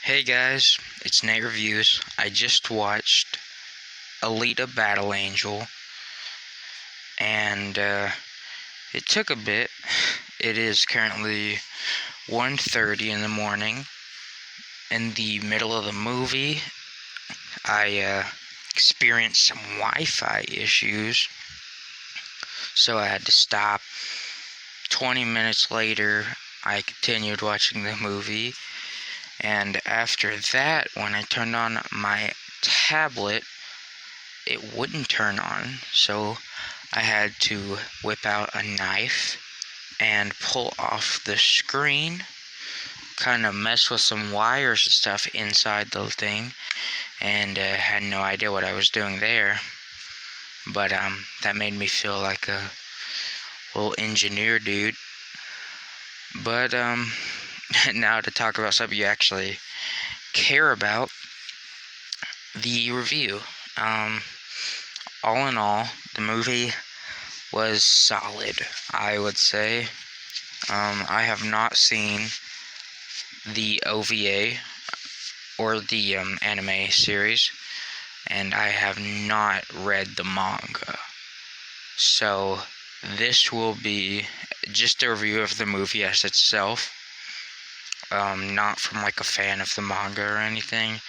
Hey guys, it's Nate Reviews. I just watched Alita Battle Angel, and it took a bit. It is currently 1:30 in the morning. In the middle of the movie, I experienced some Wi-Fi issues, so I had to stop. 20 minutes later, I continued watching the movie, and after that, when I turned on my tablet, it wouldn't turn on, so I had to whip out a knife and pull off the screen, kind of mess with some wires and stuff inside the thing, and had no idea what I was doing there. But that made me feel like a little engineer dude. But now to talk about something you actually care about, the review. Um, all in all, the movie was solid, I would say. I have not seen the OVA or the anime series, and I have not read the manga. So this will be just a review of the movie as itself, not from like a fan of the manga or anything.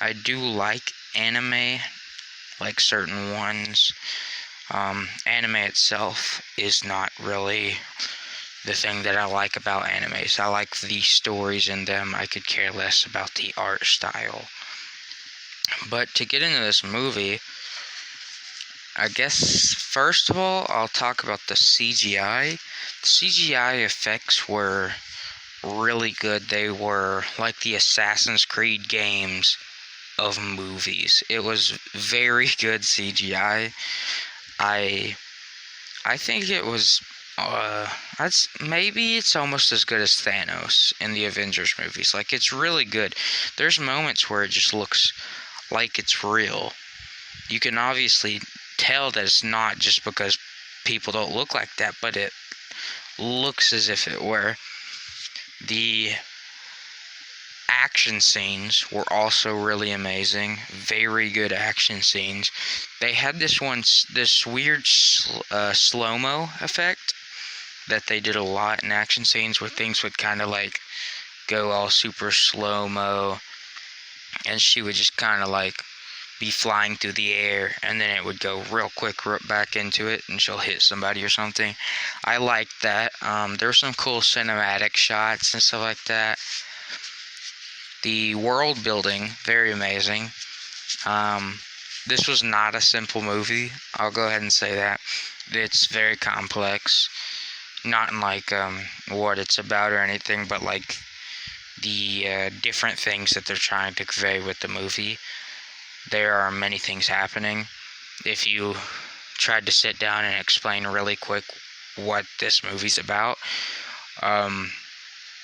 I do like anime, like certain ones. Anime itself is not really the thing that I like about animes. I like the stories in them. I could care less about the art style. But to get into this movie, I guess first of all, I'll talk about the CGI. The CGI effects were really good. They were like the Assassin's Creed games of movies. It was very good CGI. I think it was maybe it's almost as good as Thanos in the Avengers movies. Like, it's really good. There's moments where it just looks like it's real. You can obviously tell that it's not just because people don't look like that, but it looks as if it were. The action scenes were also really amazing. Very good action scenes. They had this weird slow-mo effect that they did a lot in action scenes, where things would kind of like go all super slow-mo, and she would just kind of like be flying through the air, and then it would go real quick back into it, and she'll hit somebody or something. I liked that. There were some cool cinematic shots and stuff like that. The world building, very amazing. This was not a simple movie. I'll go ahead and say that. It's very complex. Not in like what it's about or anything, but like the different things that they're trying to convey with the movie. There are many things happening. If you tried to sit down and explain really quick what this movie's about,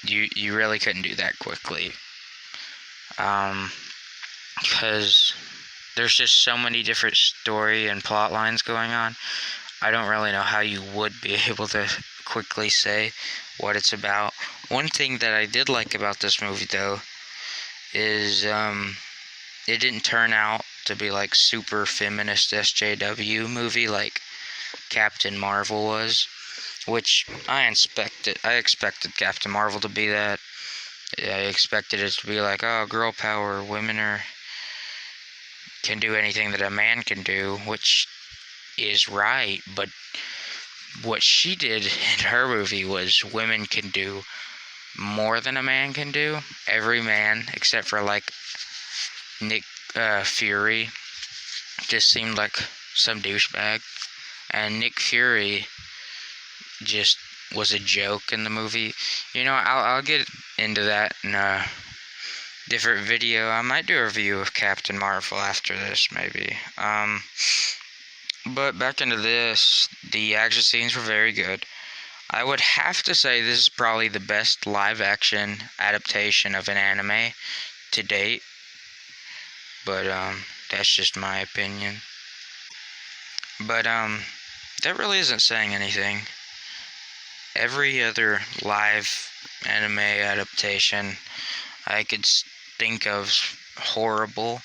you really couldn't do that quickly. Because there's just so many different story and plot lines going on. I don't really know how you would be able to quickly say what it's about. One thing that I did like about this movie, though, is it didn't turn out to be like super feminist SJW movie like Captain Marvel was, which I expected Captain Marvel to be that. I expected it to be like, oh, girl power, can do anything that a man can do, which is right, but what she did in her movie was women can do more than a man can do. Every man, except for like Nick Fury, just seemed like some douchebag, and Nick Fury just was a joke in the movie. I'll get into that in a different video. I might do a review of Captain Marvel after this, maybe. But back into this, the action scenes were very good. I would have to say this is probably the best live-action adaptation of an anime to date. But that's just my opinion. But that really isn't saying anything. Every other live anime adaptation, I could think of horrible,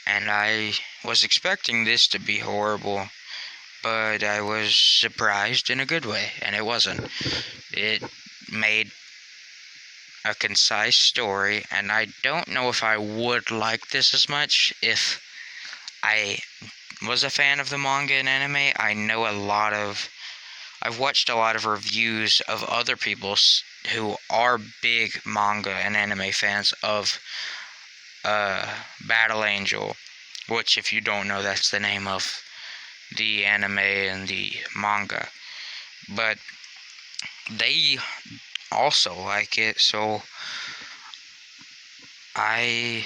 and I was expecting this to be horrible, but I was surprised in a good way, and it wasn't. It made a concise story, and I don't know if I would like this as much if I was a fan of the manga and anime. I've watched a lot of reviews of other people who are big manga and anime fans of Battle Angel, which, if you don't know, that's the name of the anime and the manga. But they also like it, so I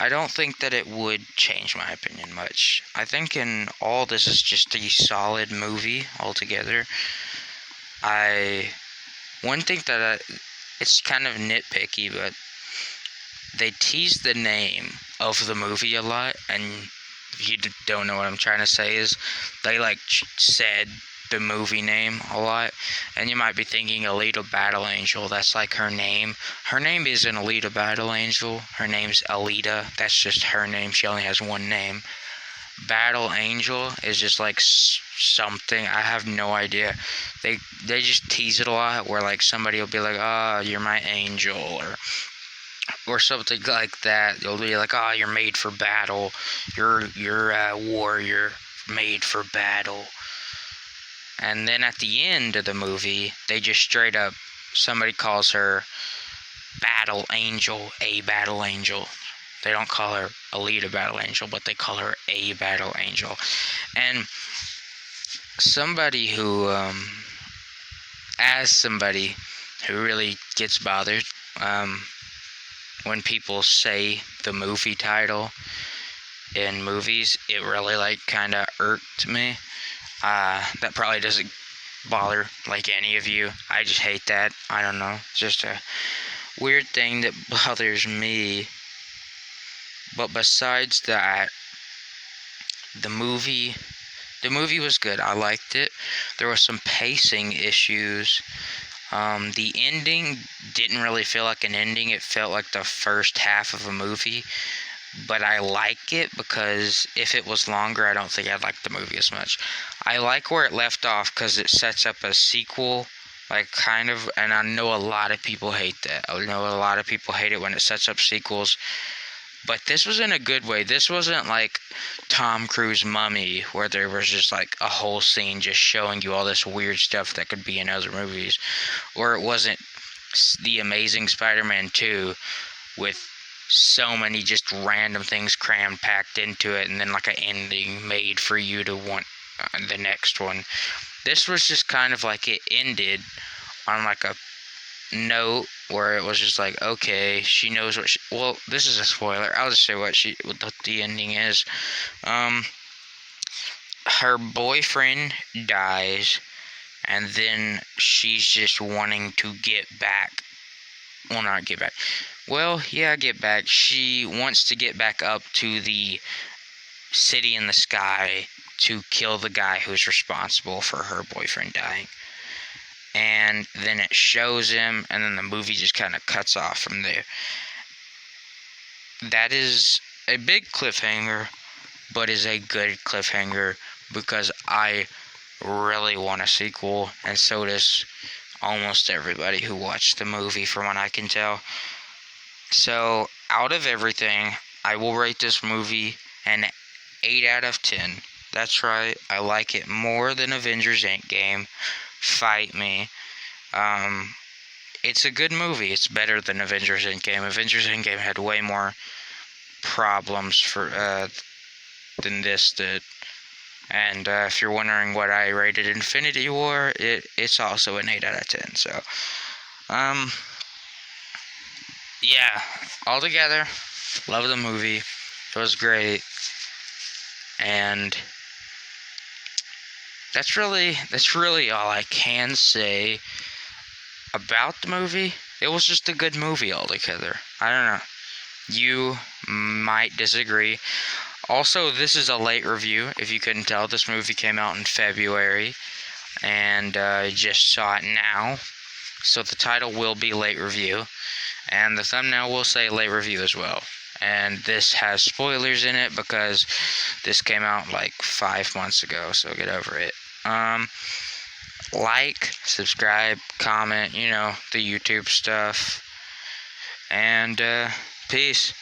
don't think that it would change my opinion much. I think in all, this is just a solid movie altogether. One thing that it's kind of nitpicky, but they tease the name of the movie a lot, and if you don't know what I'm trying to say, is they said the movie name a lot, and you might be thinking Alita Battle Angel, that's like her name. Her name isn't Alita Battle Angel, her name's Alita, that's just her name, she only has one name. Battle Angel is just like something, I have no idea. They just tease it a lot, where like somebody will be like, oh, you're my angel, or something like that. They'll be like, oh, you're made for battle, you're a warrior made for battle. And then at the end of the movie, they just straight up, somebody calls her Battle Angel, a Battle Angel. They don't call her Alita Battle Angel, but they call her a Battle Angel. And somebody who, as somebody who really gets bothered when people say the movie title in movies, it really kind of irked me. That probably doesn't bother any of you. I just hate that. I don't know. It's just a weird thing that bothers me. But besides that, the movie was good. I liked it. There were some pacing issues. The ending didn't really feel like an ending. It felt like the first half of a movie. But I like it because if it was longer, I don't think I'd like the movie as much. I like where it left off because it sets up a sequel, and I know a lot of people hate that. I know a lot of people hate it when it sets up sequels. But this was in a good way. This wasn't like Tom Cruise Mummy, where there was just a whole scene just showing you all this weird stuff that could be in other movies. Or it wasn't The Amazing Spider-Man 2 with so many just random things packed into it, and then an ending made for you to want the next one. This was just kind of it ended on a note where it was just okay, she knows what well, this is a spoiler, I'll just say what the ending is. Her boyfriend dies, and then she's just wanting to get back. Well, not get back. Well, yeah, get back. She wants to get back up to the city in the sky to kill the guy who's responsible for her boyfriend dying. And then it shows him, and then the movie just kind of cuts off from there. That is a big cliffhanger, but is a good cliffhanger because I really want a sequel, and so does almost everybody who watched the movie, from what I can tell. So, out of everything, I will rate this movie an 8 out of 10. That's right, I like it more than Avengers Endgame. Fight me. It's a good movie. It's better than Avengers Endgame. Avengers Endgame had way more problems than this did. And if you're wondering what I rated Infinity War, it's also an 8 out of 10. So, yeah, altogether, love the movie. It was great. And that's really all I can say about the movie. It was just a good movie altogether. I don't know. You might disagree. Also, this is a late review. If you couldn't tell, this movie came out in February, and I just saw it now. So the title will be late review. And the thumbnail will say late review as well. And this has spoilers in it because this came out like 5 months ago, so get over it. Like, subscribe, comment, the YouTube stuff. And peace.